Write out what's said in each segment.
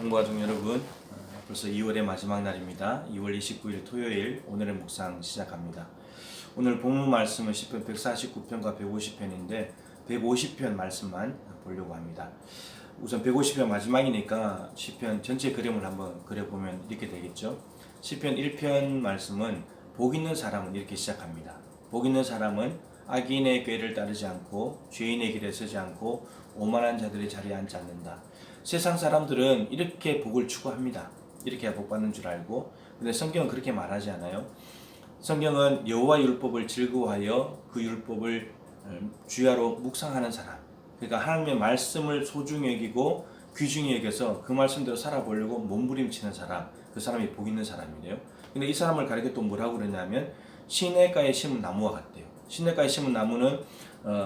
성부가족 여러분, 벌써 2월의 마지막 날입니다. 2월 29일 토요일 오늘의 묵상 시작합니다. 오늘 본문 말씀은 시편 149편과 150편인데 150편 말씀만 보려고 합니다. 우선 150편 마지막이니까 시편 전체 그림을 한번 그려보면 이렇게 되겠죠. 시편 1편 말씀은 복 있는 사람은 이렇게 시작합니다. 복 있는 사람은 악인의 꾀를 따르지 않고 죄인의 길에 서지 않고 오만한 자들의 자리에 앉지 않는다. 세상 사람들은 이렇게 복을 추구합니다. 이렇게 복 받는 줄 알고, 근데 성경은 그렇게 말하지 않아요. 성경은 여호와 율법을 즐거워하여 그 율법을 주야로 묵상하는 사람, 그러니까 하나님의 말씀을 소중히 여기고 귀중히 여겨서 그 말씀대로 살아보려고 몸부림치는 사람, 그 사람이 복 있는 사람이래요. 근데 이 사람을 가리켜 또 뭐라고 그러냐면 시냇가에 심은 나무와 같대요. 시냇가에 심은 나무는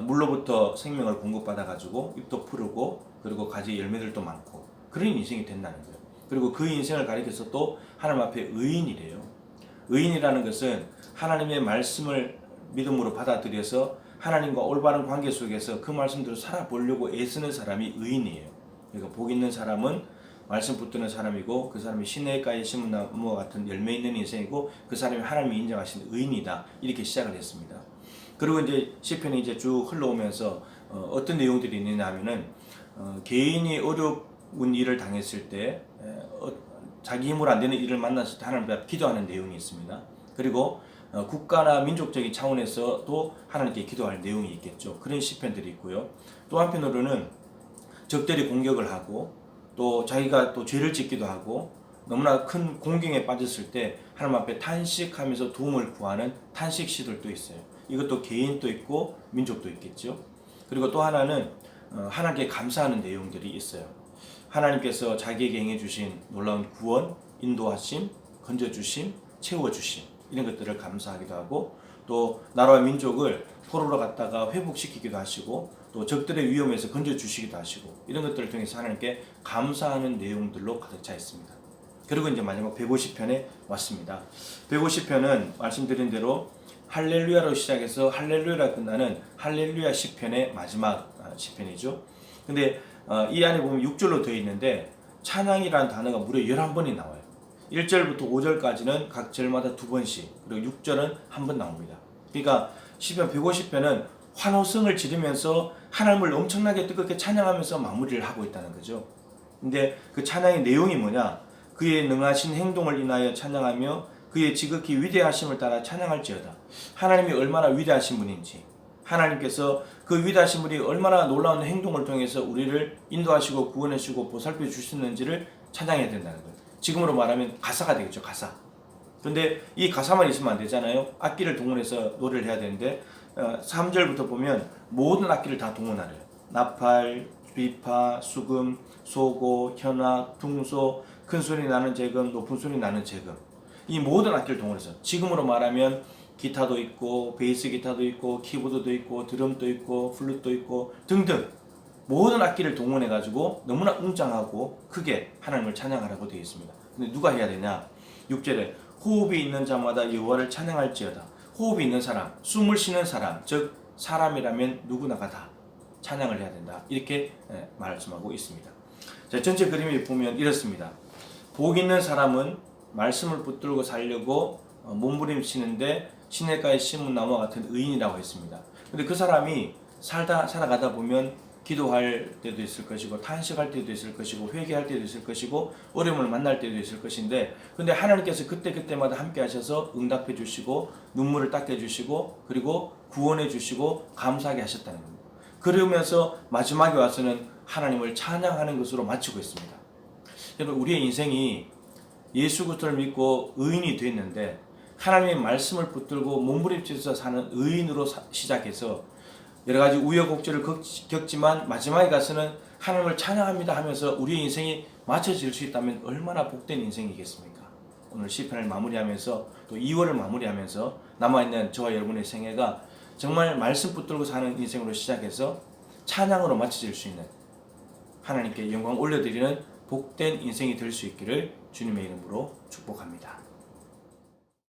물로부터 생명을 공급받아가지고 잎도 푸르고 그리고 가지 열매들도 많고 그런 인생이 된다는 거예요. 그리고 그 인생을 가리켜서 또 하나님 앞에 의인이래요. 의인이라는 것은 하나님의 말씀을 믿음으로 받아들여서 하나님과 올바른 관계 속에서 그 말씀대로 살아보려고 애쓰는 사람이 의인이에요. 그러니까 복 있는 사람은 말씀 붙드는 사람이고 그 사람이 시냇가에 심은 나무와 같은 열매 있는 인생이고 그 사람이 하나님이 인정하신 의인이다. 이렇게 시작을 했습니다. 그리고 이제 시편이 이제 쭉 흘러오면서 어떤 내용들이 있느냐 하면은 개인이 어려운 일을 당했을 때 자기 힘으로 안 되는 일을 만났을 때 하나님 앞에 기도하는 내용이 있습니다. 그리고 국가나 민족적인 차원에서도 하나님께 기도할 내용이 있겠죠. 그런 시편들이 있고요. 또 한편으로는 적들이 공격을 하고 또 자기가 또 죄를 짓기도 하고 너무나 큰 공경에 빠졌을 때 하나님 앞에 탄식하면서 도움을 구하는 탄식 시들도 있어요. 이것도 개인도 있고 민족도 있겠죠. 그리고 또 하나는 하나님께 감사하는 내용들이 있어요. 하나님께서 자기에게 행해주신 놀라운 구원, 인도하심, 건져주심, 채워주심 이런 것들을 감사하기도 하고 또 나라와 민족을 포로로 갔다가 회복시키기도 하시고 또 적들의 위험에서 건져주시기도 하시고 이런 것들을 통해서 하나님께 감사하는 내용들로 가득 차 있습니다. 그리고 이제 마지막 150편에 왔습니다. 150편은 말씀드린 대로 할렐루야로 시작해서 할렐루야로 끝나는 할렐루야 시편의 마지막 시편이죠. 근데 이 안에 보면 6절로 되어 있는데 찬양이라는 단어가 무려 11번이 나와요. 1절부터 5절까지는 각 절마다 2번씩, 그리고 6절은 한 번 나옵니다. 그러니까 시편 150편은 환호성을 지르면서 하나님을 엄청나게 뜨겁게 찬양하면서 마무리를 하고 있다는 거죠. 근데 그 찬양의 내용이 뭐냐? 그의 능하신 행동을 인하여 찬양하며 그의 지극히 위대하심을 따라 찬양할지어다. 하나님이 얼마나 위대하신 분인지, 하나님께서 그 위대하신 분이 얼마나 놀라운 행동을 통해서 우리를 인도하시고 구원하시고 보살펴 주시는지를 찬양해야 된다는 거예요. 지금으로 말하면 가사가 되겠죠, 가사. 근데 이 가사만 있으면 안 되잖아요. 악기를 동원해서 노래를 해야 되는데 3절부터 보면 모든 악기를 다 동원하래요. 나팔, 비파, 수금, 소고, 현악, 퉁소, 큰 소리 나는 재금, 높은 소리 나는 재금, 이 모든 악기를 동원해서 지금으로 말하면 기타도 있고 베이스 기타도 있고 키보드도 있고 드럼도 있고 플룻도 있고 등등 모든 악기를 동원해 가지고 너무나 웅장하고 크게 하나님을 찬양하라고 되어 있습니다. 근데 누가 해야 되냐? 6절에 호흡이 있는 자마다 여호와를 찬양할지어다. 호흡이 있는 사람, 숨을 쉬는 사람, 즉 사람이라면 누구나가 다 찬양을 해야 된다. 이렇게 말씀하고 있습니다. 자, 전체 그림을 보면 이렇습니다. 복 있는 사람은 말씀을 붙들고 살려고 몸부림치는데 시냇가에 심은 나무와 같은 의인이라고 했습니다. 근데 그 사람이 살아가다 보면 기도할 때도 있을 것이고 탄식할 때도 있을 것이고 회개할 때도 있을 것이고 어려움을 만날 때도 있을 것인데, 근데 하나님께서 그때마다 함께 하셔서 응답해 주시고 눈물을 닦여 주시고 그리고 구원해 주시고 감사하게 하셨다는 겁니다. 그러면서 마지막에 와서는 하나님을 찬양하는 것으로 마치고 있습니다. 여러분, 우리의 인생이 예수 그리스도를 믿고 의인이 됐는데 하나님의 말씀을 붙들고 몸부림쳐서 사는 의인으로 시작해서 여러 가지 우여곡절을 겪지만 마지막에 가서는 하나님을 찬양합니다 하면서 우리의 인생이 맞춰질 수 있다면 얼마나 복된 인생이겠습니까? 오늘 시편을 마무리하면서 또 2월을 마무리하면서 남아있는 저와 여러분의 생애가 정말 말씀 붙들고 사는 인생으로 시작해서 찬양으로 맞춰질 수 있는, 하나님께 영광 올려드리는 복된 인생이 될 수 있기를 주님의 이름으로 축복합니다.